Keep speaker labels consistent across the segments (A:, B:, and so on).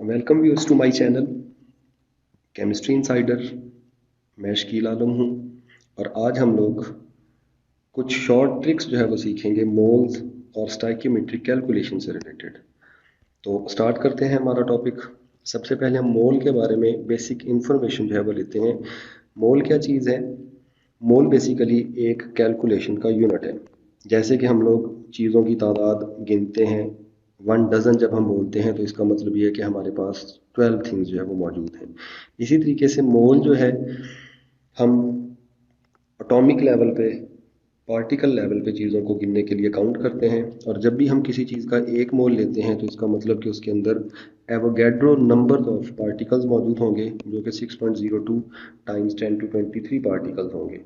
A: Welcome viewers to my channel chemistry insider. मैं शकील आलम हूँ और आज हम लोग कुछ शॉर्ट ट्रिक्स जो है वो सीखेंगे मोल्स और स्टोइकियोमेट्रिक कैलकुलेशन से रिलेटेड। तो स्टार्ट करते हैं हमारा टॉपिक। सबसे पहले हम मोल के बारे में बेसिक इंफॉर्मेशन जो है वो लेते हैं। मोल क्या चीज़ है? मोल बेसिकली एक कैलकुलेशन का यूनिट है। जैसे कि हम लोग चीज़ों की तादाद गिनते हैं, 1 डज़न जब हम बोलते हैं तो इसका मतलब ये है कि हमारे पास 12 थिंग्स जो है वो मौजूद हैं। इसी तरीके से मोल जो है हम एटॉमिक लेवल पे, पार्टिकल लेवल पे चीज़ों को गिनने के लिए काउंट करते हैं। और जब भी हम किसी चीज़ का एक मोल लेते हैं तो इसका मतलब कि उसके अंदर एवोगैड्रो नंबर ऑफ पार्टिकल्स मौजूद होंगे, जो कि 6.02 टाइम्स 10 टू 23 पार्टिकल्स होंगे।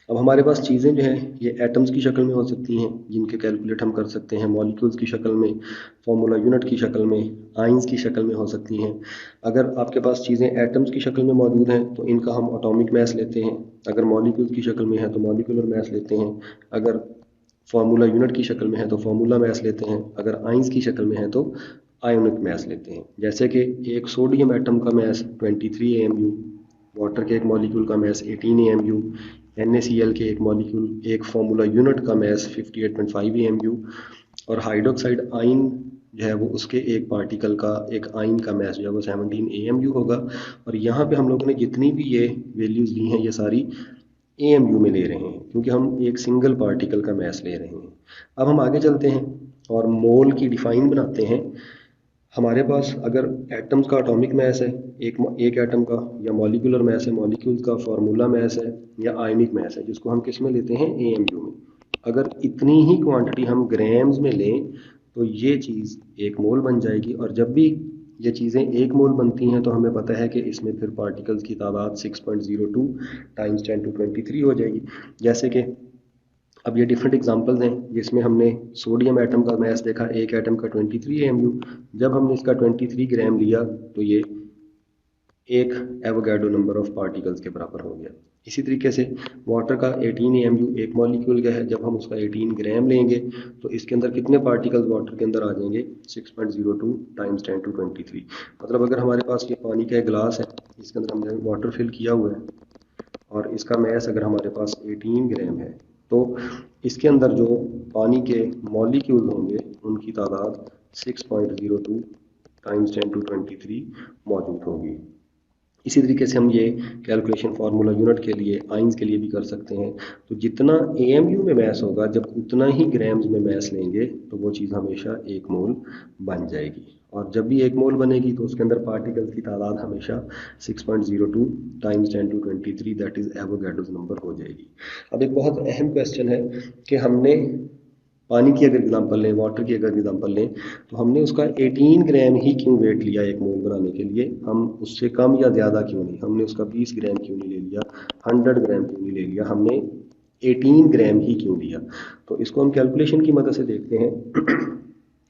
A: अब हमारे पास चीज़ें जो हैं ये एटम्स की शक्ल में हो सकती हैं, जिनके कैलकुलेट हम कर सकते हैं, मॉलिक्यूल्स की शक्ल में, फार्मूला यूनिट की शक्ल में, आइंस की शक्ल में हो सकती हैं। अगर आपके पास चीज़ें एटम्स की शक्ल में मौजूद हैं तो इनका हम एटॉमिक मास लेते हैं। अगर मॉलिक्यूल्स की शक्ल में है तो मॉलिक्यूलर मास लेते हैं। अगर फार्मूला यूनिट की शक्ल में है तो फार्मूला मास लेते हैं। अगर आइंस की शक्ल में है तो आयोनिक मास लेते हैं। जैसे कि एक सोडियम एटम का मास 23 AMU, वाटर के एक मॉलिक्यूल का मास 18 AMU, NaCl के एक मॉलिक्यूल एक फार्मूला यूनिट का मास 58.5 AMU, और हाइड्रोक्साइड आइन जो है वो उसके एक पार्टिकल का, एक आइन का मास जो है वो 17 AMU होगा। और यहाँ पे हम लोगों ने जितनी भी ये वैल्यूज ली हैं ये सारी AMU में ले रहे हैं, क्योंकि हम एक सिंगल पार्टिकल का मास ले रहे हैं। अब हम आगे चलते हैं और मोल की डिफाइन बनाते हैं। हमारे पास अगर एटम्स का एटॉमिक मास है, एक एटम का, या मॉलिक्यूलर मास है, मॉलिक्यूल्स का फार्मूला मास है, या आयनिक मास है, जिसको हम किस में लेते हैं, AMU में। अगर इतनी ही क्वांटिटी हम ग्राम्स में लें तो ये चीज़ एक मोल बन जाएगी। और जब भी ये चीज़ें एक मोल बनती हैं तो हमें पता है कि इसमें फिर पार्टिकल्स की तादाद 6.02 टाइम्स 10 टू 23 हो जाएगी। जैसे कि अब ये डिफरेंट एग्जांपल्स हैं जिसमें हमने सोडियम एटम का मास देखा, एक एटम का 23 AMU। जब हमने इसका 23 ग्राम लिया तो ये एक एवोगैड्रो नंबर ऑफ पार्टिकल्स के बराबर हो गया। इसी तरीके से वाटर का 18 AMU एक मॉलिक्यूल का है। जब हम उसका 18 ग्राम लेंगे तो इसके अंदर कितने पार्टिकल्स वाटर के अंदर आ जाएंगे, 6.02 टाइम्स 10 टू 23। मतलब अगर हमारे पास ये पानी का एक गिलास है, इसके अंदर हमने वाटर फिल किया हुआ है और इसका मैस अगर हमारे पास 18 ग्राम है तो इसके अंदर जो पानी के मॉलिक्यूल होंगे उनकी तादाद 6.02 टाइम्स 10 टू 23 मौजूद होगी। इसी तरीके से हम ये कैलकुलेशन फार्मूला यूनिट के लिए, आइंस के लिए भी कर सकते हैं। तो जितना AMU में मैस होगा, जब उतना ही ग्राम्स में मैस लेंगे तो वो चीज़ हमेशा एक मोल बन जाएगी। और जब भी एक मोल बनेगी तो उसके अंदर पार्टिकल्स की तादाद हमेशा 6.02 times 10 to 23 that is Avogadro's number हो जाएगी। अब एक बहुत अहम क्वेश्चन है कि हमने पानी की अगर एग्जांपल लें, वाटर की अगर एग्जांपल लें, तो हमने उसका 18 ग्राम ही क्यों वेट लिया एक मोल बनाने के लिए? हम उससे कम या ज़्यादा क्यों नहीं? हमने उसका 20 ग्राम क्यों नहीं ले लिया, 100 ग्राम क्यों नहीं ले लिया? हमने 18 ग्राम ही क्यों लिया? तो इसको हम कैलकुलेशन की मदद से देखते हैं।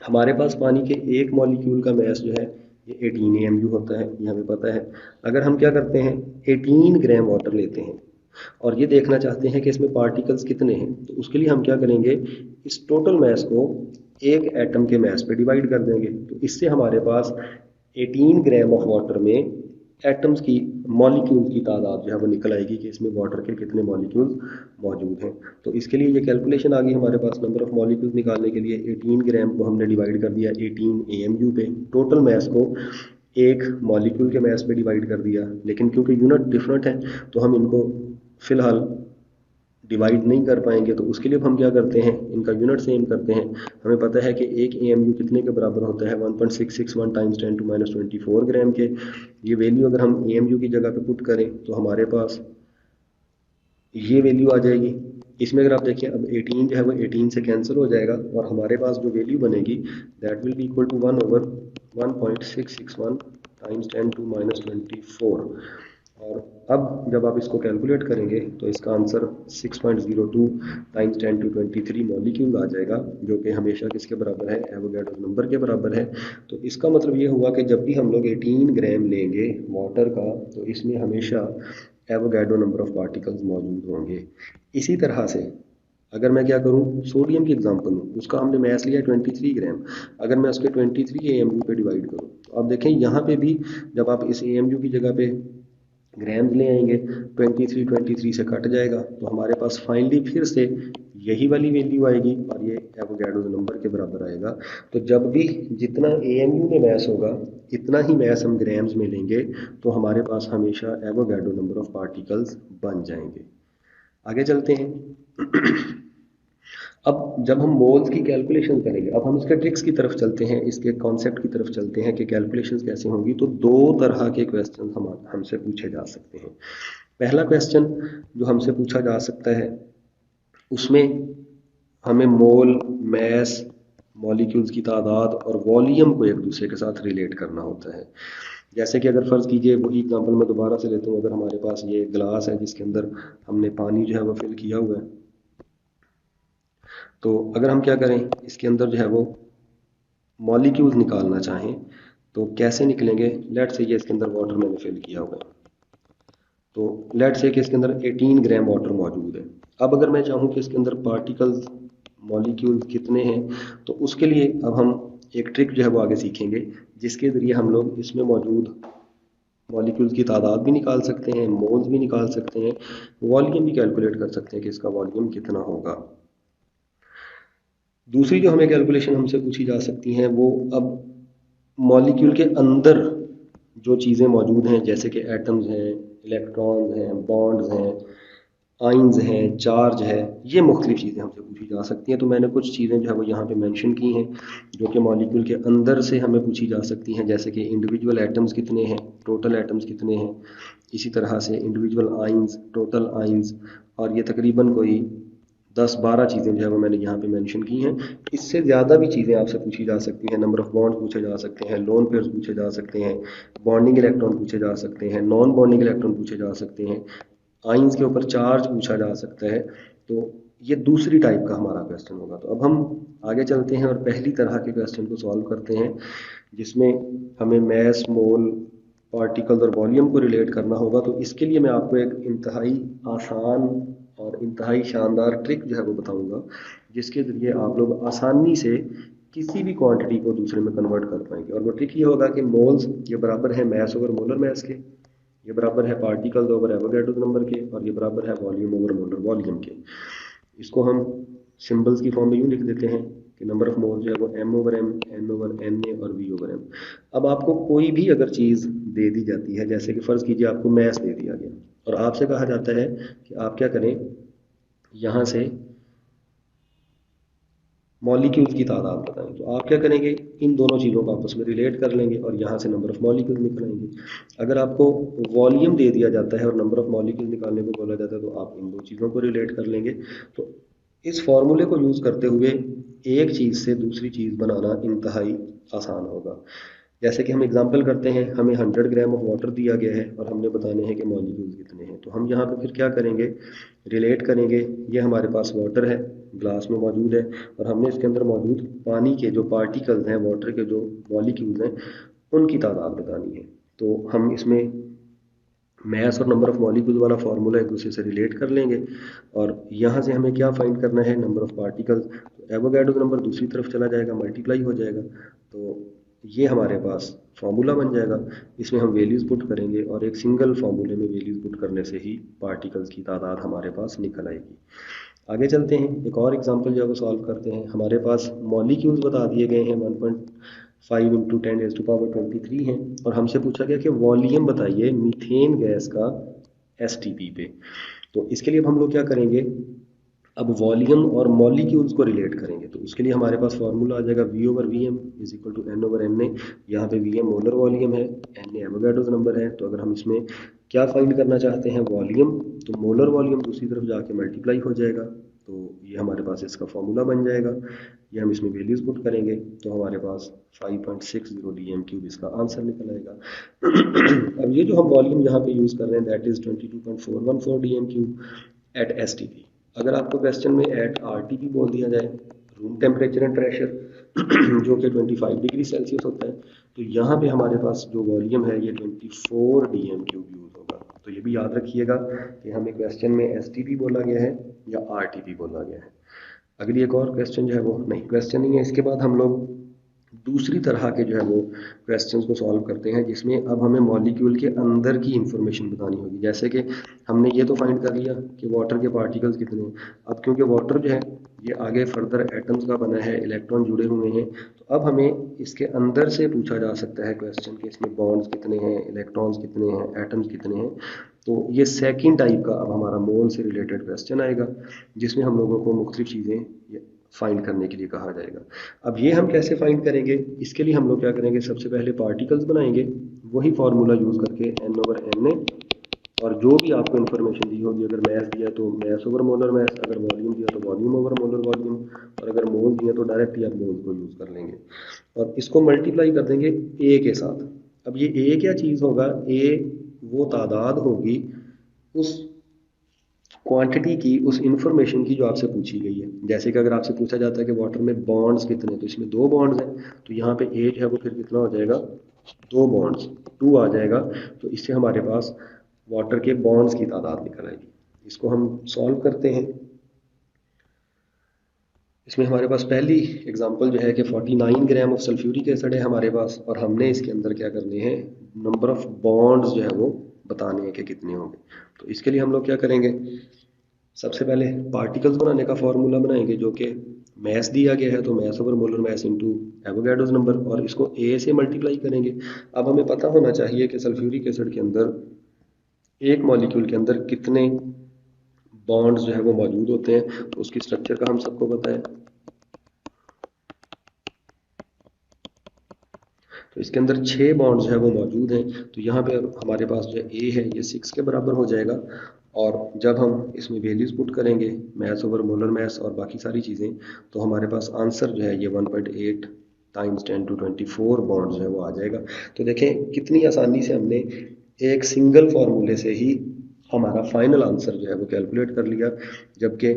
A: हमारे पास पानी के एक मॉलिक्यूल का मास जो है ये 18 AMU होता है, ये हमें पता है। अगर हम क्या करते हैं, 18 ग्राम वाटर लेते हैं और ये देखना चाहते हैं कि इसमें पार्टिकल्स कितने हैं, तो उसके लिए हम क्या करेंगे, इस टोटल मास को एक एटम के मास पे डिवाइड कर देंगे। तो इससे हमारे पास 18 ग्राम ऑफ वाटर में एटम्स की, मॉलिक्यूल की तादाद जो है वो निकल आएगी कि इसमें वाटर के कितने मॉलिक्यूल्स मौजूद हैं। तो इसके लिए ये कैलकुलेशन आ गई हमारे पास। नंबर ऑफ मॉलिक्यूल्स निकालने के लिए 18 ग्राम को हमने डिवाइड कर दिया 18 AMU पे, टोटल मास को एक मॉलिक्यूल के मास पे डिवाइड कर दिया। लेकिन क्योंकि यूनिट डिफरेंट है तो हम इनको फिलहाल डिवाइड नहीं कर पाएंगे। तो उसके लिए हम क्या करते हैं, इनका यूनिट सेम करते हैं। हमें पता है कि एक AMU कितने के बराबर होता है, 1.661 टाइम्स 10 टू 24 ग्राम के। ये वैल्यू अगर हम AMU की जगह पे पुट करें तो हमारे पास ये वैल्यू आ जाएगी। इसमें अगर आप देखें, अब 18 जो है वो 18 से कैंसिल हो जाएगा और हमारे पास जो वैल्यू बनेगी that will be equal to 1/1.661 times 10 to 24। और अब जब आप इसको कैलकुलेट करेंगे तो इसका आंसर 6.02 टाइम्स 10 टू 23 मॉलिक्यूल आ जाएगा, जो कि हमेशा किसके बराबर है, एवोगैड्रो नंबर के बराबर है। तो इसका मतलब ये हुआ कि जब भी हम लोग 18 ग्राम लेंगे वाटर का तो इसमें हमेशा एवोगैड्रो नंबर ऑफ पार्टिकल्स मौजूद होंगे। इसी तरह से अगर मैं क्या करूं, सोडियम की एग्जांपल लूं, उसका हमने मैस लिया 23 ग्राम, अगर मैं उसके 23 एएमयू पे डिवाइड करूं तो आप देखें यहाँ पे भी जब आप इस एएमयू की जगह पे ग्राम्स ले आएंगे 23 से कट जाएगा, तो हमारे पास फाइनली फिर से यही वाली वैल्यू आएगी और ये एवोगाड्रो नंबर के बराबर आएगा। तो जब भी जितना एएमयू में मैस होगा इतना ही मैस हम ग्राम्स में लेंगे तो हमारे पास हमेशा एवोगाड्रो नंबर ऑफ पार्टिकल्स बन जाएंगे। आगे चलते हैं। अब जब हम मोल्स की कैलकुलेशन करेंगे, अब हम इसके ट्रिक्स की तरफ चलते हैं, इसके कॉन्सेप्ट की तरफ चलते हैं कि कैलकुलेशंस कैसे होंगी। तो दो तरह के क्वेश्चन हम हमसे पूछे जा सकते हैं। पहला क्वेश्चन जो हमसे पूछा जा सकता है उसमें हमें मोल, मैस, मॉलिक्यूल्स की तादाद और वॉल्यूम को एक दूसरे के साथ रिलेट करना होता है। जैसे कि अगर फ़र्ज़ कीजिए, वही एग्जांपल मैं दोबारा से लेता हूँ, अगर हमारे पास ये ग्लास है जिसके अंदर हमने पानी जो है वो फिल किया हुआ है, तो अगर हम क्या करें, इसके अंदर जो है वो मॉलिक्यूल्स निकालना चाहें तो कैसे निकलेंगे। लेट से ये इसके अंदर वाटर मैंने फिल किया हुआ है, तो लेट से कि इसके अंदर 18 ग्राम वाटर मौजूद है। अब अगर मैं चाहूँ कि इसके अंदर पार्टिकल्स, मॉलिक्यूल्स कितने हैं, तो उसके लिए अब हम एक ट्रिक जो है वो आगे सीखेंगे जिसके ज़रिए हम लोग इसमें मौजूद मॉलिक्यूल्स की तादाद भी निकाल सकते हैं, मोल्स भी निकाल सकते हैं, वॉल्यूम भी कैलकुलेट कर सकते हैं कि इसका वॉल्यूम कितना होगा। दूसरी जो हमें कैलकुलेशन हमसे पूछी जा सकती हैं वो अब मॉलिक्यूल के अंदर जो चीज़ें मौजूद हैं, जैसे कि एटम्स हैं, इलेक्ट्रॉन्स हैं, बॉन्ड्स हैं, आइंस हैं, चार्ज है, ये मुख्तलिफ चीज़ें हमसे पूछी जा सकती हैं। तो मैंने कुछ चीज़ें जो है वो यहाँ पे मेंशन की हैं जो कि मॉलिक्यूल के अंदर से हमें पूछी जा सकती हैं, जैसे कि इंडिविजुअल एटम्स कितने हैं, टोटल एटम्स कितने हैं, इसी तरह से इंडिविजुअल आइंस, टोटल आइंस, और ये तकरीबन कोई 10-12 चीज़ें जो है वो मैंने यहाँ पे मेंशन की हैं। इससे ज़्यादा भी चीज़ें आपसे पूछी जा सकती हैं। नंबर ऑफ बॉन्ड पूछे जा सकते हैं, लोन पेयर्स पूछे जा सकते हैं, बॉन्डिंग इलेक्ट्रॉन पूछे जा सकते हैं, नॉन बॉन्डिंग इलेक्ट्रॉन पूछे जा सकते हैं, आइंस के ऊपर चार्ज पूछा जा सकता है। तो ये दूसरी टाइप का हमारा क्वेश्चन होगा। तो अब हम आगे चलते हैं और पहली तरह के क्वेश्चन को सॉल्व करते हैं जिसमें हमें मैस, मोल, पार्टिकल और वॉल्यूम को रिलेट करना होगा। तो इसके लिए मैं आपको एक इंतहाई आसान और इंतहाई शानदार ट्रिक जो है वो बताऊंगा जिसके ज़रिए आप लोग आसानी से किसी भी क्वांटिटी को दूसरे में कन्वर्ट कर पाएंगे। और वो ट्रिक ये होगा कि मोल्स ये बराबर है मैस ओवर मोलर मैस के, ये बराबर है पार्टिकल्स ओवर एवोगाड्रो नंबर के, और ये बराबर है वॉल्यूम ओवर मोलर वॉल्यूम के। इसको हम सिंबल्स की फॉर्म में यूँ लिख देते हैं कि नंबर ऑफ मोल जो है वो m over m, n over na और v ओवर m। अब आपको कोई भी अगर चीज़ दे दी जाती है, जैसे कि फ़र्ज़ कीजिए आपको मैस दे दिया गया और आपसे कहा जाता है कि आप क्या करें, यहाँ से मॉलिक्यूल्स की तादाद बताएं, तो आप क्या करेंगे, इन दोनों चीज़ों को आपस में रिलेट कर लेंगे और यहाँ से नंबर ऑफ मॉलिक्यूल्स निकालेंगे। अगर आपको वॉल्यूम दे दिया जाता है और नंबर ऑफ मॉलिक्यूल्स निकालने को बोला जाता है तो आप इन दो चीज़ों को रिलेट कर लेंगे। तो इस फॉर्मूले को यूज़ करते हुए एक चीज़ से दूसरी चीज़ बनाना इंतहाई आसान होगा। जैसे कि हम एग्जांपल करते हैं, हमें 100 ग्राम ऑफ वाटर दिया गया है और हमने बताने हैं कि मॉलिक्यूल्स कितने हैं। तो हम यहाँ पे फिर क्या करेंगे, रिलेट करेंगे। ये हमारे पास वाटर है, ग्लास में मौजूद है, और हमने इसके अंदर मौजूद पानी के जो पार्टिकल्स हैं, वाटर के जो मॉलिक्यूल्स हैं, उनकी तादाद बतानी है। तो हम इसमें मैस और नंबर ऑफ मॉलिक्यूल वाला फार्मूला एक दूसरे से रिलेट कर लेंगे और यहाँ से हमें क्या फाइंड करना है, नंबर ऑफ पार्टिकल्स। तो एवोगाड्रो नंबर दूसरी तरफ चला जाएगा, मल्टीप्लाई हो जाएगा, तो ये हमारे पास फार्मूला बन जाएगा। इसमें हम वैल्यूज़ पुट करेंगे और एक सिंगल फार्मूले में वैल्यूज़ पुट करने से ही पार्टिकल्स की तादाद हमारे पास निकल आएगी। आगे चलते हैं, एक और एग्जांपल जो है वो सॉल्व करते हैं। हमारे पास मॉलिक्यूल्स बता दिए गए हैं 1.5 इंटू 10⁻23 हैं और हमसे पूछा गया कि वॉल्यूम बताइए मीथेन गैस का एसटीपी पे। तो इसके लिए अब हम लोग क्या करेंगे, अब वॉल्यूम और मॉलिक्यूल्स को रिलेट करेंगे। तो उसके लिए हमारे पास फार्मूला आ जाएगा V over V m is equal to N over Na। यहाँ पे Vm मोलर वॉल्यूम है, Na एवोगाड्रोस नंबर है। तो अगर हम इसमें क्या फाइंड करना चाहते हैं, वॉल्यूम, तो मोलर वॉल्यूम दूसरी तरफ जाके मल्टीप्लाई हो जाएगा, तो ये हमारे पास इसका फार्मूला बन जाएगा। ये हम इसमें वैल्यूज़ पुट करेंगे तो हमारे पास 5.60 dm³ इसका आंसर निकल आएगा। अब ये जो हम वॉल्यूम यहाँ पे यूज़ कर रहे हैं that is 22.414 dm³ eight STP. अगर आपको क्वेश्चन में एट आरटीपी बोल दिया जाए, रूम टेम्परेचर एंड प्रेशर, जो कि 25 डिग्री सेल्सियस होता है, तो यहाँ पे हमारे पास जो वॉल्यूम है ये 24 dm³ यूज़ होगा। तो ये भी याद रखिएगा कि हमें क्वेश्चन में एसटीपी बोला गया है या आरटीपी बोला गया है। अगली एक और क्वेश्चन जो है वो नहीं क्वेश्चन नहीं है, इसके बाद हम लोग दूसरी तरह के जो है वो क्वेश्चंस को सॉल्व करते हैं जिसमें अब हमें मॉलिक्यूल के अंदर की इंफॉर्मेशन बतानी होगी। जैसे कि हमने ये तो फाइंड कर लिया कि वाटर के पार्टिकल्स कितने हैं। अब क्योंकि वाटर जो है ये आगे फर्दर एटम्स का बना है, इलेक्ट्रॉन जुड़े हुए हैं, तो अब हमें इसके अंदर से पूछा जा सकता है क्वेश्चन कि इसमें बॉन्ड्स कितने हैं, इलेक्ट्रॉन्स कितने हैं, एटम्स कितने हैं। तो ये सेकेंड टाइप का अब हमारा मोल से रिलेटेड क्वेश्चन आएगा जिसमें हम लोगों को मुख्तलिफ चीज़ें फाइंड करने के लिए कहा जाएगा। अब ये हम कैसे फाइंड करेंगे, इसके लिए हम लोग क्या करेंगे, सबसे पहले पार्टिकल्स बनाएंगे, वही फार्मूला यूज़ करके n/na, और जो भी आपको इन्फॉर्मेशन दी होगी, अगर मैस दिया तो मैस ओवर मोलर मैस, अगर वॉल्यूम दिया तो वॉल्यूम ओवर मोलर वॉल्यूम, और अगर मोल दिया तो डायरेक्टली आप मोल को यूज़ कर लेंगे और इसको मल्टीप्लाई कर देंगे ए के साथ। अब ये ए क्या चीज़ होगा, ए वो तादाद होगी उस क्वांटिटी की, उस इंफॉर्मेशन की जो आपसे पूछी गई है। जैसे कि अगर आपसे पूछा जाता है कि वाटर में बॉन्ड्स कितने हैं, तो इसमें 2 बॉन्ड्स हैं, तो यहाँ पे एज है वो फिर कितना हो जाएगा, 2 बॉन्ड्स, 2 आ जाएगा। तो इससे हमारे पास वाटर के बॉन्ड्स की तादाद निकल आएगी। इसको हम सॉल्व करते हैं। इसमें हमारे पास पहली एग्जांपल जो है कि 49 ग्राम ऑफ सल्फ्यूरिक एसिड है हमारे पास, और हमने इसके अंदर क्या करने हैं, नंबर ऑफ बॉन्ड्स जो है वो बताने हैं कि कितने होंगे। तो इसके लिए हम लोग क्या करेंगे, सबसे पहले पार्टिकल्स बनाने का फॉर्मूला बनाएंगे जो कि मैस दिया गया है, तो mass over molar mass into Avogadro's number, और इसको ए से मल्टीप्लाई करेंगे। अब हमें पता होना चाहिए कि सल्फ्यूरिक एसिड के अंदर एक मॉलिक्यूल के अंदर कितने बॉन्ड्स जो है वो मौजूद होते हैं, तो उसकी स्ट्रक्चर का हम सबको पता है। तो इसके अंदर 6 बॉन्ड्स जो है वो मौजूद हैं, तो यहाँ पे हमारे पास जो ए है ये 6 के बराबर हो जाएगा। और जब हम इसमें वैल्यूज पुट करेंगे, मैस ओवर मोलर मैस और बाकी सारी चीज़ें, तो हमारे पास आंसर जो है ये 1.8 टाइम्स 10⁻²4 बॉन्ड्स जो है वो आ जाएगा। तो देखें कितनी आसानी से हमने एक सिंगल फार्मूले से ही हमारा फाइनल आंसर जो है वो कैलकुलेट कर लिया, जबकि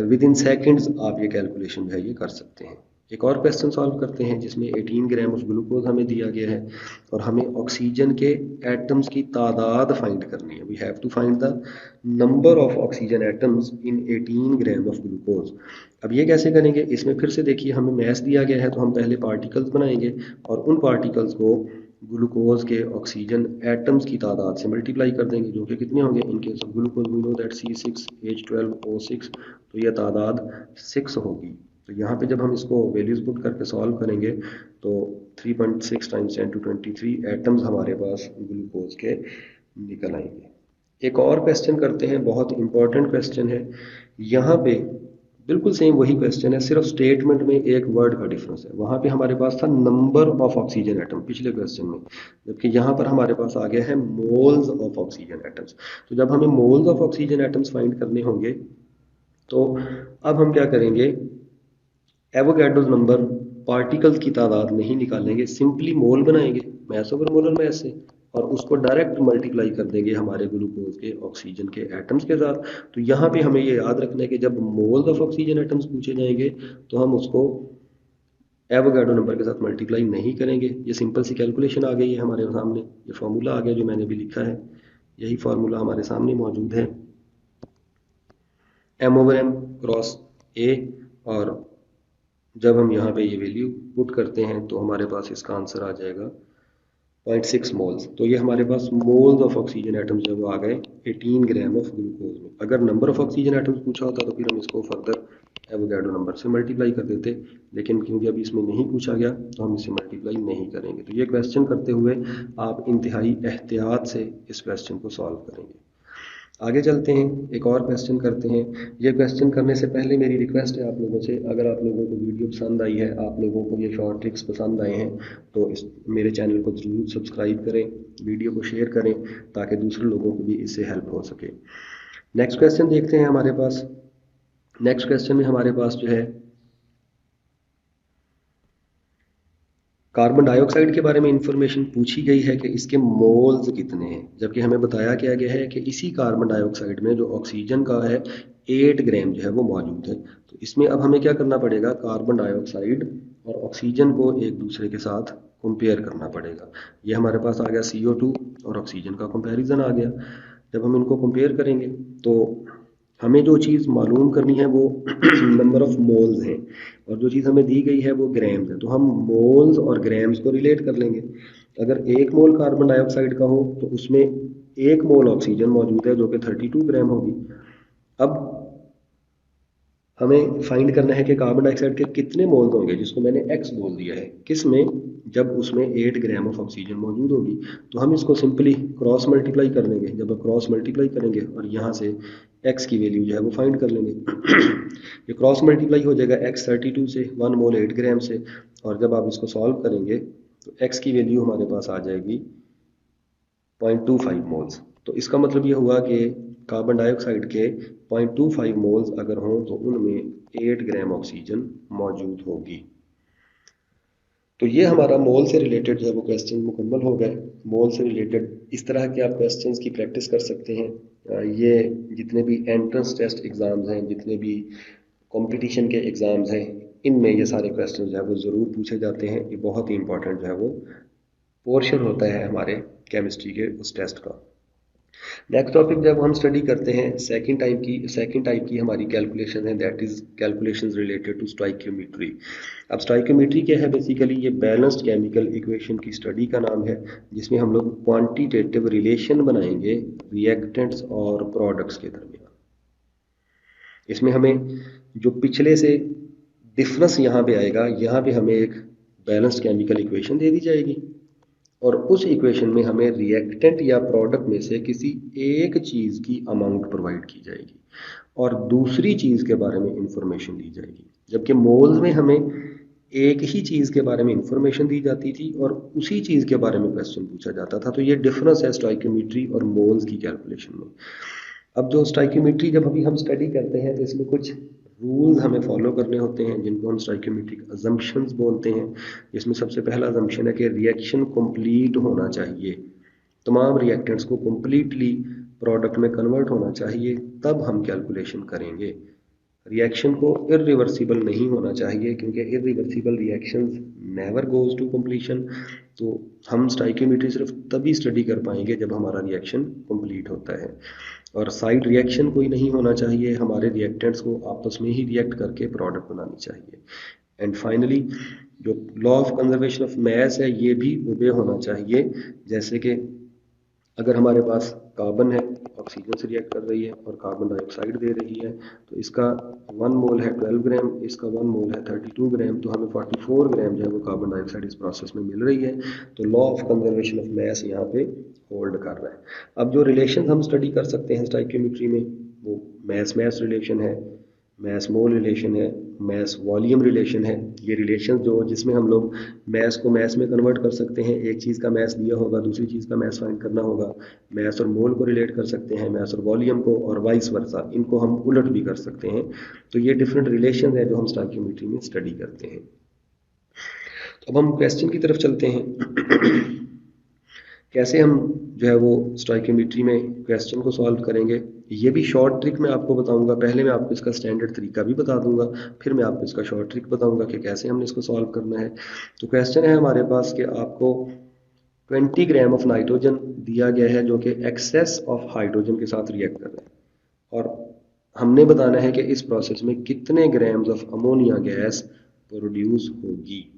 A: विद इन सेकेंड्स आप ये कैलकुलेशन जो है ये कर सकते हैं। एक और क्वेश्चन सॉल्व करते हैं जिसमें 18 ग्राम ऑफ ग्लूकोज हमें दिया गया है और हमें ऑक्सीजन के एटम्स की तादाद फाइंड करनी है। We have to find the number of oxygen atoms in 18 gram of glucose. अब ये कैसे करेंगे, इसमें फिर से देखिए हमें मैस दिया गया है, तो हम पहले पार्टिकल्स बनाएंगे और उन पार्टिकल्स को ग्लूकोज के ऑक्सीजन एटम्स की तादाद से मल्टीप्लाई कर देंगे, जो कि कितने होंगे, in case of glucose we know that C6H12O6, तो यह तादाद 6 होगी। तो यहाँ पे जब हम इसको वैल्यूज पुट करके सॉल्व करेंगे तो 3.6 टाइम्स 10⁻23 एटम्स हमारे पास ग्लूकोज के निकल आएंगे। एक और क्वेश्चन करते हैं, बहुत इंपॉर्टेंट क्वेश्चन है। यहाँ पे बिल्कुल सेम वही क्वेश्चन है, सिर्फ स्टेटमेंट में एक वर्ड का डिफरेंस है। वहाँ पे हमारे पास था नंबर ऑफ ऑक्सीजन एटम पिछले क्वेश्चन में, जबकि यहाँ पर हमारे पास आ गया है मोल्स ऑफ ऑक्सीजन एटम्स। तो जब हमें moles of oxygen atoms find करने होंगे तो अब हम क्या करेंगे, एवोगाड्रोस नंबर पार्टिकल्स की तादाद नहीं निकालेंगे, सिंपली मोल बनाएंगे मैस ओवर मोलर मैस से और उसको डायरेक्ट मल्टीप्लाई कर देंगे हमारे ग्लूकोज के ऑक्सीजन के एटम्स के साथ। तो यहाँ पे हमें ये याद रखना है कि जब मोल्स ऑफ ऑक्सीजन एटम्स पूछे जाएंगे तो हम उसको एवोगाड्रो नंबर के साथ मल्टीप्लाई नहीं करेंगे। ये सिंपल सी कैलकुलेशन आ गई है हमारे सामने, ये फॉर्मूला आ गया जो मैंने भी लिखा है, यही फार्मूला हमारे सामने मौजूद है, m/m क्रॉस a। और जब हम यहाँ पे ये वैल्यू पुट करते हैं तो हमारे पास इसका आंसर आ जाएगा 0.6 मोल्स। तो ये हमारे पास मोल्स ऑफ ऑक्सीजन एटम्स जो वो आ गए 18 ग्राम ऑफ ग्लूकोज में। अगर नंबर ऑफ ऑक्सीजन एटम्स पूछा होता तो फिर हम इसको फर्दर एवोगाड्रो नंबर से मल्टीप्लाई कर देते, लेकिन क्योंकि अभी इसमें नहीं पूछा गया तो हम इसे मल्टीप्लाई नहीं करेंगे। तो ये क्वेश्चन करते हुए आप इंतहाई एहतियात से इस क्वेश्चन को सॉल्व करेंगे। आगे चलते हैं, एक और क्वेश्चन करते हैं। ये क्वेश्चन करने से पहले मेरी रिक्वेस्ट है आप लोगों से, अगर आप लोगों को वीडियो पसंद आई है, आप लोगों को ये शॉर्ट ट्रिक्स पसंद आए हैं, तो इस मेरे चैनल को ज़रूर सब्सक्राइब करें, वीडियो को शेयर करें ताकि दूसरे लोगों को भी इससे हेल्प हो सके। नेक्स्ट क्वेश्चन देखते हैं हमारे पास। नेक्स्ट क्वेश्चन में हमारे पास जो है कार्बन डाइऑक्साइड के बारे में इंफॉर्मेशन पूछी गई है कि इसके मोल्स कितने हैं, जबकि हमें बताया गया है कि इसी कार्बन डाइऑक्साइड में जो ऑक्सीजन का है 8 ग्राम जो है वो मौजूद है। तो इसमें अब हमें क्या करना पड़ेगा, कार्बन डाइऑक्साइड और ऑक्सीजन को एक दूसरे के साथ कंपेयर करना पड़ेगा। ये हमारे पास आ गया CO2 और ऑक्सीजन का कंपैरिजन आ गया। जब हम इनको कंपेयर करेंगे तो हमें जो चीज़ मालूम करनी है वो नंबर ऑफ मोल्स हैं, और जो चीज़ हमें दी गई है वो ग्राम्स है, तो हम मोल्स और ग्राम्स को रिलेट कर लेंगे। अगर 1 मोल कार्बन डाइऑक्साइड का हो तो उसमें 1 मोल ऑक्सीजन मौजूद है जो कि 32 ग्राम होगी। अब हमें फाइंड करना है कि कार्बन डाइऑक्साइड के कितने मोल्स होंगे, जिसको मैंने x बोल दिया है, किस में, जब उसमें 8 ग्राम ऑफ ऑक्सीजन मौजूद होगी। तो हम इसको सिंपली क्रॉस मल्टीप्लाई कर लेंगे। जब हम क्रॉस मल्टीप्लाई करेंगे और यहाँ से x की वैल्यू जो है वो फाइंड कर लेंगे। ये क्रॉस मल्टीप्लाई हो जाएगा x 32 से, 1 मोल 8 ग्राम से, और जब आप इसको सॉल्व करेंगे तो x की वैल्यू हमारे पास आ जाएगी 0.25 मोल्स। तो इसका मतलब ये हुआ कि कार्बन डाइऑक्साइड के 0.25 मोल्स अगर हों तो उनमें 8 ग्राम ऑक्सीजन मौजूद होगी। तो ये हमारा मोल से रिलेटेड जो है वो क्वेश्चन मुकम्मल हो गए। मोल से रिलेटेड इस तरह के आप क्वेश्चंस की प्रैक्टिस कर सकते हैं। ये जितने भी एंट्रेंस टेस्ट एग्ज़ाम्स हैं, जितने भी कंपटीशन के एग्ज़ाम्स हैं, इनमें ये सारे क्वेश्चन जो है वो ज़रूर पूछे जाते हैं। ये बहुत ही इंपॉर्टेंट जो है वो पोर्शन होता है हमारे केमिस्ट्री के उस टेस्ट का। नेक्स्ट टॉपिक जब हम स्टडी करते हैं सेकंड टाइप की हमारी कैलकुलेशन है, that is calculations related to stoichiometry. अब स्टोइकियोमेट्री क्या है? बेसिकली ये बैलेंस्ड केमिकल इक्वेशन की स्टडी का नाम है, जिसमें हम लोग क्वांटिटेटिव रिलेशन बनाएंगे रिएक्टेंट्स और प्रोडक्ट्स के दरमियान। इसमें हमें जो पिछले से डिफरेंस यहाँ पे आएगा, यहाँ पे हमें एक बैलेंस्ड केमिकल इक्वेशन दे दी जाएगी और उस इक्वेशन में हमें रिएक्टेंट या प्रोडक्ट में से किसी एक चीज़ की अमाउंट प्रोवाइड की जाएगी और दूसरी चीज़ के बारे में इंफॉर्मेशन दी जाएगी। जबकि मोल्स में हमें एक ही चीज़ के बारे में इंफॉर्मेशन दी जाती थी और उसी चीज़ के बारे में क्वेश्चन पूछा जाता था। तो ये डिफरेंस है स्टोइकियोमेट्री और मोल्स की कैलकुलेशन में। अब जो स्टोइकियोमेट्री जब अभी हम स्टडी करते हैं तो इसमें कुछ रूल्स हमें फॉलो करने होते हैं, जिनको हम स्टोइकियोमेट्रिक अजम्पशंस बोलते हैं। इसमें सबसे पहला अजम्पशन है कि रिएक्शन कंप्लीट होना चाहिए, तमाम रिएक्टेंट्स को कंप्लीटली प्रोडक्ट में कन्वर्ट होना चाहिए, तब हम कैलकुलेशन करेंगे। रिएक्शन को इरिवर्सिबल नहीं होना चाहिए, क्योंकि irreversible reactions never goes to completion. तो हम स्टोइकियोमेट्री सिर्फ तभी स्टडी कर पाएंगे जब हमारा रिएक्शन कंप्लीट होता है। और साइड रिएक्शन कोई नहीं होना चाहिए, हमारे रिएक्टेंट्स को आपस में ही रिएक्ट करके प्रोडक्ट बनानी चाहिए। एंड फाइनली जो law of conservation of mass है ये भी ओबे होना चाहिए। जैसे कि अगर हमारे पास कार्बन है, ऑक्सीजन से रिएक्ट कर रही है और कार्बन डाइऑक्साइड दे रही है, तो इसका 1 मोल है 12 ग्राम, इसका 1 मोल है 32 ग्राम, तो हमें 44 ग्राम जो है वो कार्बन डाइऑक्साइड इस प्रोसेस में मिल रही है। तो law of conservation of mass यहाँ पे होल्ड कर रहा है। अब जो रिलेशन हम स्टडी कर सकते हैं स्टोइकियोमेट्री में, वो मास मास रिलेशन है, मास मोल रिलेशन है, मास वॉल्यूम रिलेशन है। ये रिलेशन जो जिसमें हम लोग मास को मास में कन्वर्ट कर सकते हैं, एक चीज़ का मास दिया होगा, दूसरी चीज़ का मास फाइंड करना होगा। मास और मोल को रिलेट कर सकते हैं, मास और वॉल्यूम को, और वाइस वर्सा, इनको हम उलट भी कर सकते हैं। तो ये डिफरेंट रिलेशन है जो हम स्टोइकियोमेट्री में स्टडी करते हैं। तो अब हम क्वेश्चन की तरफ चलते हैं। कैसे हम जो है वो स्टोइकियोमेट्री में क्वेश्चन को सॉल्व करेंगे, ये भी शॉर्ट ट्रिक मैं आपको बताऊंगा। पहले मैं आपको इसका स्टैंडर्ड तरीका भी बता दूंगा, फिर मैं आपको इसका शॉर्ट ट्रिक बताऊंगा कि कैसे हमने इसको सॉल्व करना है। तो क्वेश्चन है हमारे पास कि आपको 20 ग्राम ऑफ नाइट्रोजन दिया गया है जो कि एक्सेस ऑफ हाइड्रोजन के साथ रिएक्ट कर रहा है, और हमने बताना है कि इस प्रोसेस में कितने grams of ammonia gas produce होगी।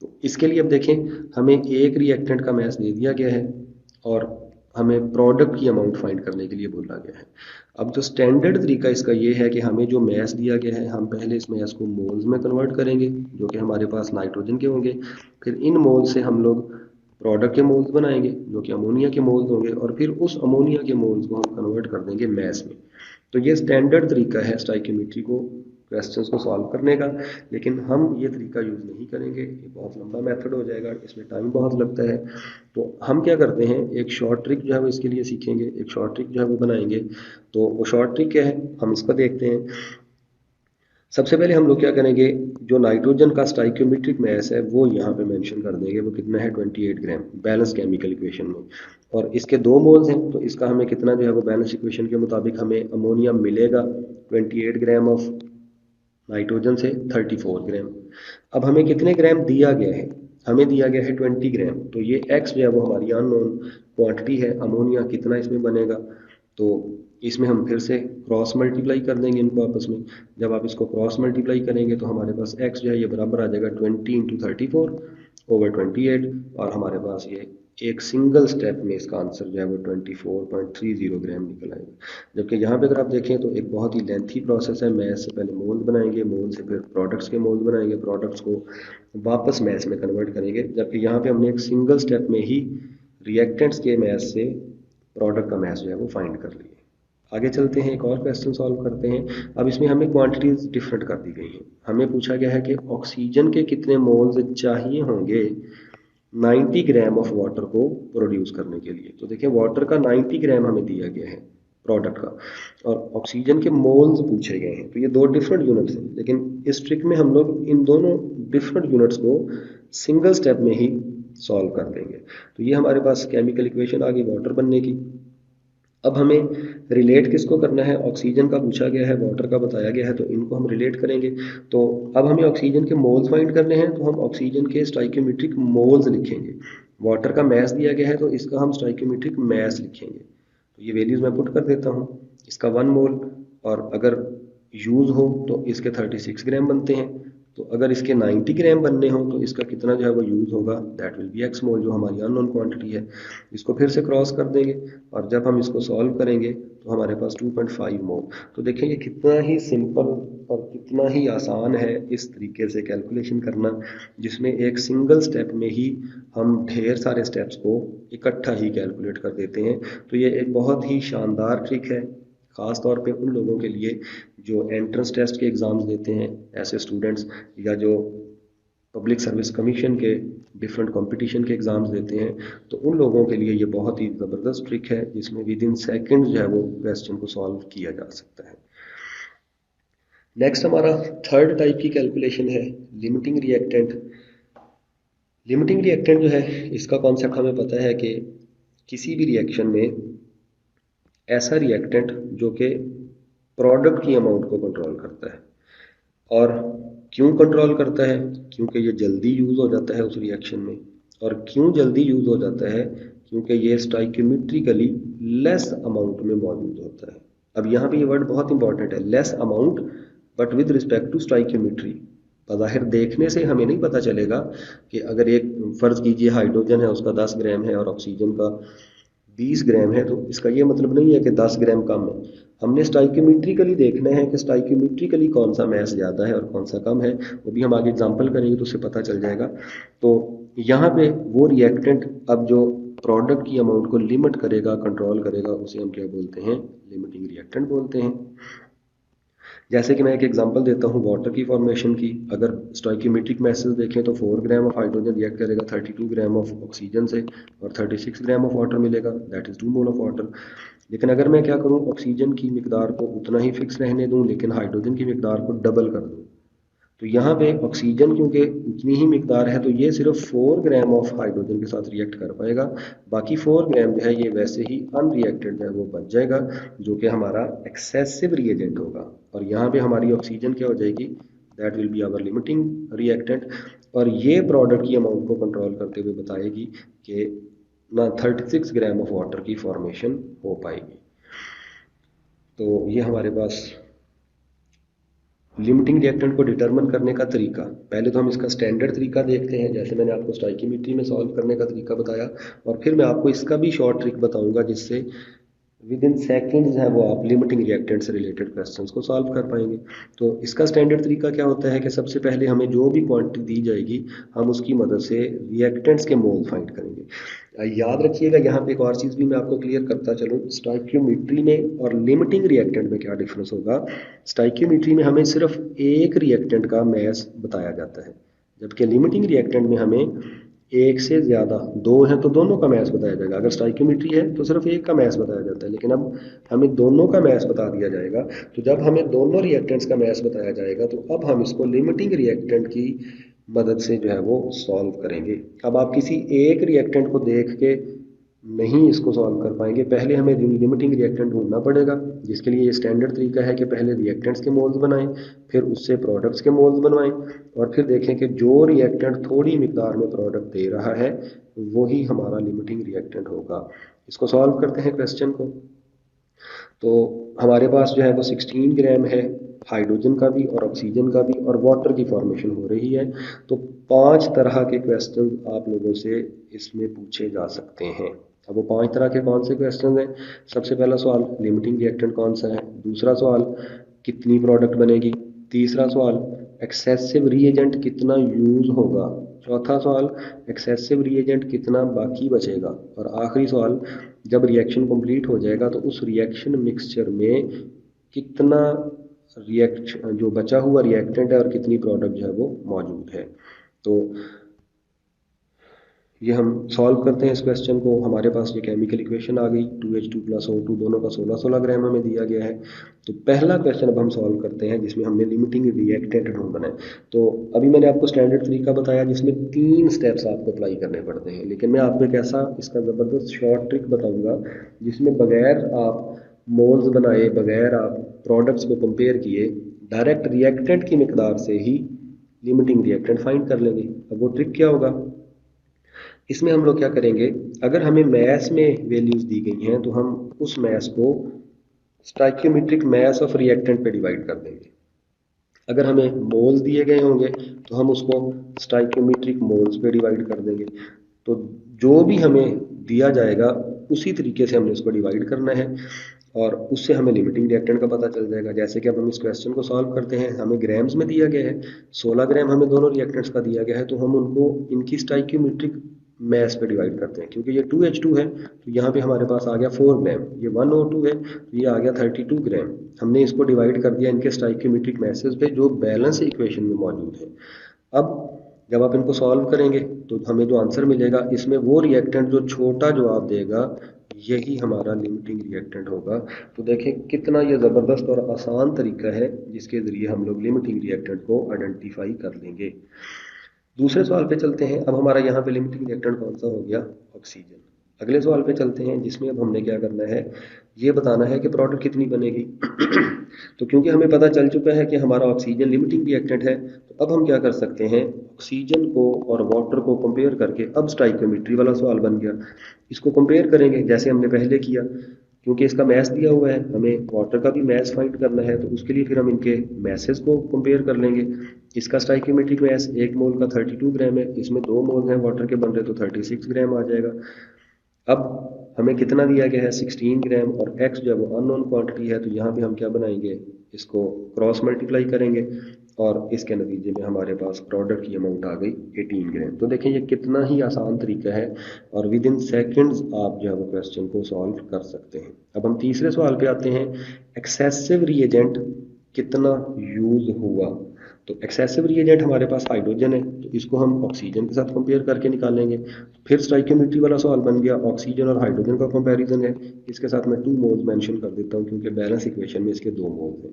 A: तो इसके लिए अब देखें, हमें एक रिएक्टेंट का मास दे दिया गया है और हमें प्रोडक्ट की अमाउंट फाइंड करने के लिए बोला गया है। अब जो स्टैंडर्ड तरीका इसका ये है कि हमें जो मास दिया गया है, हम पहले इस मास को मोल्स में कन्वर्ट करेंगे जो कि हमारे पास नाइट्रोजन के होंगे। फिर इन मोल्स से हम लोग प्रोडक्ट के मोल्स बनाएंगे जो कि अमोनिया के मोल्स होंगे, और फिर उस अमोनिया के मोल्स को हम कन्वर्ट कर देंगे मास में। तो ये स्टैंडर्ड तरीका है स्टोइकियोमेट्री को क्वेश्चंस को सॉल्व करने का, लेकिन हम ये तरीका यूज़ नहीं करेंगे, ये बहुत लंबा मेथड हो जाएगा, इसमें टाइम बहुत लगता है। तो हम क्या करते हैं, एक शॉर्ट ट्रिक जो है वो इसके लिए सीखेंगे, एक शॉर्ट ट्रिक जो है वो बनाएंगे। तो वो शॉर्ट ट्रिक क्या है, हम इसको देखते हैं। सबसे पहले हम लोग क्या करेंगे, जो नाइट्रोजन का स्टोइकियोमेट्रिक मास है वो यहाँ पे मेंशन कर देंगे, वो कितना है 28 ग्राम बैलेंस केमिकल इक्वेशन में, और इसके 2 मोल्स हैं, तो इसका हमें कितना जो है वो बैलेंस इक्वेशन के मुताबिक हमें अमोनिया मिलेगा 28 ग्राम ऑफ नाइट्रोजन से 34 ग्राम। अब हमें कितने ग्राम दिया गया है, हमें दिया गया है 20 ग्राम, तो ये x जो है वो हमारी अननोन क्वांटिटी है, अमोनिया कितना इसमें बनेगा। तो इसमें हम फिर से क्रॉस मल्टीप्लाई कर देंगे इनको आपस में। जब आप इसको क्रॉस मल्टीप्लाई करेंगे तो हमारे पास x जो है ये बराबर आ जाएगा 20 × 34/28, और हमारे पास ये एक सिंगल स्टेप में इसका आंसर जो है वो 24.30 ग्राम निकल आएगा। जबकि यहाँ पे अगर आप देखें तो एक बहुत ही लेंथी प्रोसेस है। मैथ से पहले मोल्ड बनाएंगे, मोल्ड से फिर प्रोडक्ट्स के मोल्ड बनाएंगे, प्रोडक्ट्स को वापस मैथ में कन्वर्ट करेंगे, जबकि यहाँ पे हमने एक सिंगल स्टेप में ही रिएक्टेंट्स के मैथ से प्रोडक्ट का मैथ जो है वो फाइंड कर लिए। आगे चलते हैं, एक और क्वेश्चन सॉल्व करते हैं। अब इसमें हमें क्वांटिटीज डिफरेंट कर दी गई हैं। हमें पूछा गया है कि ऑक्सीजन के कितने मोल्स चाहिए होंगे 90 ग्राम ऑफ वाटर को प्रोड्यूस करने के लिए। तो देखिए वाटर का 90 ग्राम हमें दिया गया है प्रोडक्ट का, और ऑक्सीजन के मोल्स पूछे गए हैं। तो ये दो डिफरेंट यूनिट्स हैं, लेकिन इस ट्रिक में हम लोग इन दोनों डिफरेंट यूनिट्स को सिंगल स्टेप में ही सॉल्व कर देंगे। तो ये हमारे पास केमिकल इक्वेशन आ गई वाटर बनने की। अब हमें रिलेट किसको करना है, ऑक्सीजन का पूछा गया है, वाटर का बताया गया है, तो इनको हम रिलेट करेंगे। तो अब हमें ऑक्सीजन के मोल्स फाइंड करने हैं, तो हम ऑक्सीजन के स्टोइकियोमेट्रिक मोल्स लिखेंगे। वाटर का मैस दिया गया है तो इसका हम स्टोइकियोमेट्रिक मैस लिखेंगे। तो ये वैल्यूज मैं पुट कर देता हूँ। इसका 1 मोल, और अगर यूज हो तो इसके 36 ग्राम बनते हैं। तो अगर इसके 90 ग्राम बनने हो तो इसका कितना जो है वो यूज होगा, दैट विल बी x मोल, जो हमारी अननोन क्वांटिटी है। इसको फिर से क्रॉस कर देंगे, और जब हम इसको सॉल्व करेंगे तो हमारे पास 2.5 मोल। तो देखिए ये कितना ही सिंपल और कितना ही आसान है इस तरीके से कैलकुलेशन करना, जिसमें एक सिंगल स्टेप में ही हम ढेर सारे स्टेप्स को इकट्ठा ही कैलकुलेट कर देते हैं। तो ये एक बहुत ही शानदार ट्रिक है, ख़ास तौर पे उन लोगों के लिए जो एंट्रेंस टेस्ट के एग्ज़ाम्स देते हैं, ऐसे स्टूडेंट्स, या जो पब्लिक सर्विस कमीशन के डिफरेंट कंपटीशन के एग्ज़ाम्स देते हैं। तो उन लोगों के लिए ये बहुत ही ज़बरदस्त ट्रिक है, जिसमें विद इन सेकेंड जो है वो क्वेश्चन को सॉल्व किया जा सकता है। नेक्स्ट हमारा थर्ड टाइप की कैलकुलेशन है लिमिटिंग रिएक्टेंट। लिमिटिंग रिएक्टेंट जो है, इसका कॉन्सेप्ट हमें पता है कि किसी भी रिएक्शन में ऐसा रिएक्टेंट जो कि प्रोडक्ट की अमाउंट को कंट्रोल करता है। और क्यों कंट्रोल करता है, क्योंकि ये जल्दी यूज़ हो जाता है उस रिएक्शन में। और क्यों जल्दी यूज़ हो जाता है, क्योंकि ये स्टोइकियोमेट्रिकली लेस अमाउंट में मौजूद होता है। अब यहाँ पे ये वर्ड बहुत इंपॉर्टेंट है, less amount but with respect to stoichiometry. बज़ाहिर देखने से हमें नहीं पता चलेगा कि अगर एक फ़र्ज़ कीजिए हाइड्रोजन है उसका 10 ग्राम है और ऑक्सीजन का 20 ग्राम है, तो इसका ये मतलब नहीं है कि 10 ग्राम कम है। हमने स्टोइकियोमेट्रिकली देखना है कि स्टोइकियोमेट्रिकली कौन सा मैस ज़्यादा है और कौन सा कम है। वो भी हम आगे एग्जांपल करेंगे तो उससे पता चल जाएगा। तो यहाँ पे वो रिएक्टेंट अब जो प्रोडक्ट की अमाउंट को लिमिट करेगा, कंट्रोल करेगा, उसे हम क्या बोलते हैं, लिमिटिंग रिएक्टेंट बोलते हैं। जैसे कि मैं एक एग्जांपल देता हूँ वाटर की फॉर्मेशन की। अगर स्टोइकियोमेट्रिक मैसेज देखें तो 4 ग्राम ऑफ हाइड्रोजन रिएक्ट करेगा 32 ग्राम ऑफ ऑक्सीजन से, और 36 ग्राम ऑफ वाटर मिलेगा, that is 2 mole of water. लेकिन अगर मैं क्या करूँ, ऑक्सीजन की मिकदार को उतना ही फिक्स रहने दूँ, लेकिन हाइड्रोजन की मिकदार को डबल कर दूँ, तो यहाँ पे ऑक्सीजन क्योंकि उतनी ही मिकदार है तो ये सिर्फ 4 ग्राम ऑफ हाइड्रोजन के साथ रिएक्ट कर पाएगा। बाकी 4 ग्राम जो है ये वैसे ही अनरिएक्टेड जो है वो बच जाएगा, जो कि हमारा एक्सेसिव रिएजेंट होगा। और यहाँ पे हमारी ऑक्सीजन क्या हो जाएगी, that will be our limiting reactant. और ये प्रोडक्ट की अमाउंट को कंट्रोल करते हुए बताएगी कि ना 36 ग्राम ऑफ वाटर की फॉर्मेशन हो पाएगी। तो ये हमारे पास लिमिटिंग रिएक्टेंट को डिटरमिन करने का तरीका। पहले तो हम इसका स्टैंडर्ड तरीका देखते हैं, जैसे मैंने आपको स्टोइकियोमेट्री में सॉल्व करने का तरीका बताया, और फिर मैं आपको इसका भी शॉर्ट ट्रिक बताऊंगा जिससे विद इन सेकेंड्स है वो आप लिमिटिंग रिएक्टेंट से रिलेटेड क्वेश्चंस को सॉल्व कर पाएंगे। तो इसका स्टैंडर्ड तरीका क्या होता है कि सबसे पहले हमें जो भी क्वांटिटी दी जाएगी हम उसकी मदद से रिएक्टेंट्स के मोल फाइंड करेंगे। याद रखिएगा यहाँ पे एक और चीज़ भी मैं आपको क्लियर करता चलूँ, स्टोइकियोमेट्री में और लिमिटिंग रिएक्टेंट में क्या डिफरेंस होगा। स्टोइकियोमेट्री में हमें सिर्फ एक रिएक्टेंट का मैस बताया जाता है, जबकि लिमिटिंग रिएक्टेंट में हमें एक से ज़्यादा, दो हैं तो दोनों का मैस बताया जाएगा। अगर स्टोइकियोमेट्री है तो सिर्फ एक का मैस बताया जाता है, लेकिन अब हमें दोनों का मैस बता दिया जाएगा। तो जब हमें दोनों रिएक्टेंट्स का मैस बताया जाएगा तो अब हम इसको लिमिटिंग रिएक्टेंट की मदद से जो है वो सॉल्व करेंगे। अब आप किसी एक रिएक्टेंट को देख के नहीं इसको सॉल्व कर पाएंगे, पहले हमें लिमिटिंग रिएक्टेंट ढूंढना पड़ेगा, जिसके लिए ये स्टैंडर्ड तरीका है कि पहले रिएक्टेंट्स के मोल्स बनाएं, फिर उससे प्रोडक्ट्स के मोल्स बनवाएं, और फिर देखें कि जो रिएक्टेंट थोड़ी मिकदार में प्रोडक्ट दे रहा है वही हमारा लिमिटिंग रिएक्टेंट होगा। इसको सॉल्व करते हैं क्वेश्चन को। तो हमारे पास जो है वो 16 ग्राम है हाइड्रोजन का भी और ऑक्सीजन का भी, और वाटर की फॉर्मेशन हो रही है। तो 5 तरह के क्वेश्चन आप लोगों से इसमें पूछे जा सकते हैं। अब वो 5 तरह के कौन से क्वेश्चन हैं? सबसे पहला सवाल, लिमिटिंग रिएक्टेंट कौन सा है? दूसरा सवाल, कितनी प्रोडक्ट बनेगी? तीसरा सवाल, एक्सेसिव रिएजेंट कितना यूज होगा? चौथा सवाल, एक्सेसिव रिएजेंट कितना बाकी बचेगा? और आखिरी सवाल, जब रिएक्शन कंप्लीट हो जाएगा तो उस रिएक्शन मिक्सचर में कितना रिएक्ट जो बचा हुआ रिएक्टेंट है और कितनी प्रोडक्ट जो है वो मौजूद है। तो ये हम सॉल्व करते हैं इस क्वेश्चन को। हमारे पास ये केमिकल इक्वेशन आ गई, 2H2 प्लस O2 दोनों का 16-16 ग्राम हमें दिया गया है। तो पहला क्वेश्चन अब हम सॉल्व करते हैं जिसमें हमने लिमिटिंग रिएक्टेंट ढूंढना है। तो अभी मैंने आपको स्टैंडर्ड तरीका बताया जिसमें 3 स्टेप्स आपको अप्लाई करने पड़ते हैं, लेकिन मैं आपको एक ऐसा इसका ज़बरदस्त शॉर्ट ट्रिक बताऊंगा जिसमें बगैर आप मोल्स बनाए, बगैर आप प्रोडक्ट्स को कंपेयर किए, डायरेक्ट रिएक्टेंट की मिकदार से ही लिमिटिंग रिएक्टेंट फाइंड कर लेंगे। अब वो ट्रिक क्या होगा? इसमें हम लोग क्या करेंगे, अगर हमें मैथ्स में वैल्यूज दी गई हैं तो हम उस मैथ्स को स्टाइकियोमेट्रिक मैथ्स ऑफ रिएक्टेंट पे डिवाइड कर देंगे। अगर हमें मोल्स दिए गए होंगे तो हम उसको स्टाइकियोमेट्रिक मोल्स पे डिवाइड कर देंगे। तो जो भी हमें दिया जाएगा उसी तरीके से हमने उसको डिवाइड करना है और उससे हमें लिमिटिंग रिएक्टेंट का पता चल जाएगा। जैसे कि अब हम इस क्वेश्चन को सॉल्व करते हैं, हमें ग्राम्स में दिया गया है, 16 ग्राम हमें दोनों रिएक्टेंट्स का दिया गया है, तो हम उनको इनकी स्टाइकियोमेट्रिक मैस पे डिवाइड करते हैं। क्योंकि ये 2H2 है तो यहाँ पे हमारे पास आ गया 4 ग्राम, ये 1O2 है तो ये आ गया 32 ग्राम। हमने इसको डिवाइड कर दिया इनके स्टाइकियोमेट्रिक मैसेज पे जो बैलेंस इक्वेशन में मौजूद है। अब जब आप इनको सॉल्व करेंगे तो हमें जो आंसर मिलेगा इसमें वो रिएक्टेंट जो छोटा जवाब देगा यही हमारा लिमिटिंग रिएक्टेंट होगा। तो देखें कितना ये ज़बरदस्त और आसान तरीका है जिसके ज़रिए हम लोग लिमिटिंग रिएक्टेंट को आइडेंटिफाई कर लेंगे। दूसरे सवाल पे चलते हैं। अब हमारा यहाँ पे लिमिटिंग रिएक्टेंट कौन सा हो गया? ऑक्सीजन। अगले सवाल पे चलते हैं जिसमें अब हमने क्या करना है, ये बताना है कि प्रोडक्ट कितनी बनेगी। तो क्योंकि हमें पता चल चुका है कि हमारा ऑक्सीजन लिमिटिंग रिएक्टेंट है, तो अब हम क्या कर सकते हैं, ऑक्सीजन को और वाटर को कंपेयर करके, अब स्टाइकियोमेट्री वाला सवाल बन गया, इसको कंपेयर करेंगे जैसे हमने पहले किया। क्योंकि इसका मैथ दिया हुआ है, हमें वाटर का भी मैथ फाइंड करना है, तो उसके लिए फिर हम इनके मैसेज को कंपेयर कर लेंगे। इसका स्टाइकियोमेट्रिक मैथ 1 मोल का 32 ग्राम है, इसमें 2 मोल हैं वाटर के बन रहे तो 36 ग्राम आ जाएगा। अब हमें कितना दिया गया है? 16 ग्राम, और x जो है वो अननोन क्वांटिटी है, तो यहाँ पे हम क्या बनाएंगे, इसको क्रॉस मल्टीप्लाई करेंगे और इसके नतीजे में हमारे पास प्रोडक्ट की अमाउंट आ गई 18 ग्राम। तो देखें ये कितना ही आसान तरीका है और विद इन सेकेंड्स आप जो है वो क्वेश्चन को सॉल्व कर सकते हैं। अब हम तीसरे सवाल पे आते हैं, एक्सेसिव रिएजेंट कितना यूज हुआ? तो एक्सेसिव रिएजेंट हमारे पास हाइड्रोजन है तो इसको हम ऑक्सीजन के साथ कंपेयर करके निकालेंगे। फिर स्टाइकियोमेट्री वाला सवाल बन गया, ऑक्सीजन और हाइड्रोजन का कंपैरिजन है, इसके साथ मैं 2 मोल्स मेंशन कर देता हूँ क्योंकि बैलेंस इक्वेशन में इसके 2 मोल्स हैं।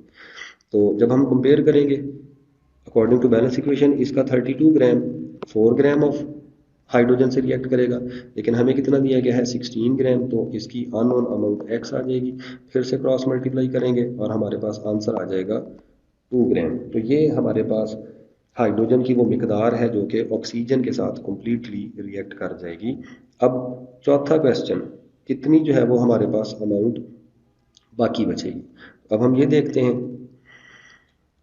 A: तो जब हम कंपेयर करेंगे अकॉर्डिंग टू बैलेंस इक्वेशन, इसका 32 ग्राम 4 ग्राम ऑफ हाइड्रोजन से रिएक्ट करेगा, लेकिन हमें कितना दिया गया है? 16 ग्राम, तो इसकी अननोन अमाउंट x आ जाएगी। फिर से क्रॉस मल्टीप्लाई करेंगे और हमारे पास आंसर आ जाएगा 2 ग्राम। तो ये हमारे पास हाइड्रोजन की वो मिकदार है जो कि ऑक्सीजन के साथ कंप्लीटली रिएक्ट कर जाएगी। अब चौथा क्वेश्चन, कितनी जो है वो हमारे पास अमाउंट बाकी बचेगी? अब हम ये देखते हैं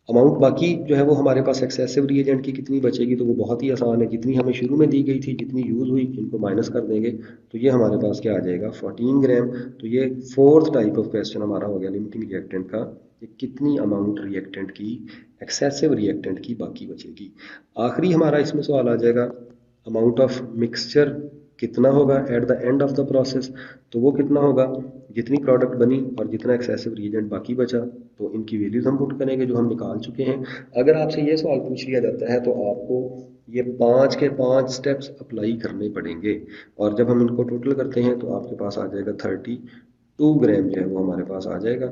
A: अमाउंट बाकी जो है वो हमारे पास एक्सेसिव रिएजेंट की कितनी बचेगी। तो वो बहुत ही आसान है, जितनी हमें शुरू में दी गई थी, जितनी यूज़ हुई, इनको माइनस कर देंगे तो ये हमारे पास क्या आ जाएगा? 14 ग्राम। तो ये फोर्थ टाइप ऑफ क्वेश्चन हमारा हो गया लिमिटिंग रिएक्टेंट का, कि कितनी अमाउंट रिएक्टेंट की, एक्सेसिव रिएक्टेंट की बाकी बचेगी। आखिरी हमारा इसमें सवाल आ जाएगा, अमाउंट ऑफ मिक्सचर कितना होगा at the end of the process? तो वो कितना होगा? जितनी प्रोडक्ट बनी और जितना एक्सेसिव रिएजेंट बाकी बचा, तो इनकी वैल्यूज हम पुट करेंगे जो हम निकाल चुके हैं। अगर आपसे ये सवाल पूछ लिया जाता है तो आपको ये 5 के 5 स्टेप्स अप्लाई करने पड़ेंगे, और जब हम इनको टोटल करते हैं तो आपके पास आ जाएगा 32 ग्राम जो है वो हमारे पास आ जाएगा।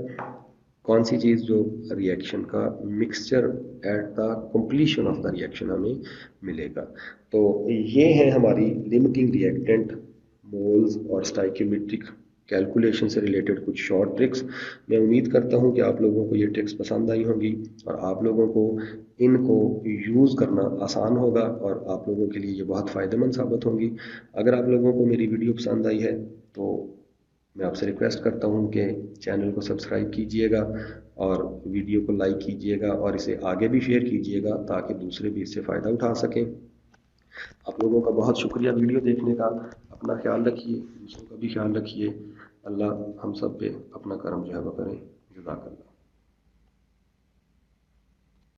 A: कौन सी चीज़? जो रिएक्शन का mixture at the completion of the reaction हमें मिलेगा। तो ये है हमारी लिमिटिंग रिएक्टेंट, मोल्स और स्टाइकियोमेट्रिक कैलकुलेशन से रिलेटेड कुछ शॉर्ट ट्रिक्स। मैं उम्मीद करता हूँ कि आप लोगों को ये ट्रिक्स पसंद आई होंगी और आप लोगों को इनको यूज़ करना आसान होगा और आप लोगों के लिए ये बहुत फ़ायदेमंद साबित होंगी। अगर आप लोगों को मेरी वीडियो पसंद आई है तो मैं आपसे रिक्वेस्ट करता हूँ कि चैनल को सब्सक्राइब कीजिएगा और वीडियो को लाइक कीजिएगा और इसे आगे भी शेयर कीजिएगा ताकि दूसरे भी इससे फ़ायदा उठा सकें। आप लोगों का बहुत शुक्रिया वीडियो देखने का। अपना ख्याल रखिए, दूसरों का भी ख्याल रखिए। अल्लाह हम सब पे अपना करम जो है वो करें। जज़ाकल्लाह।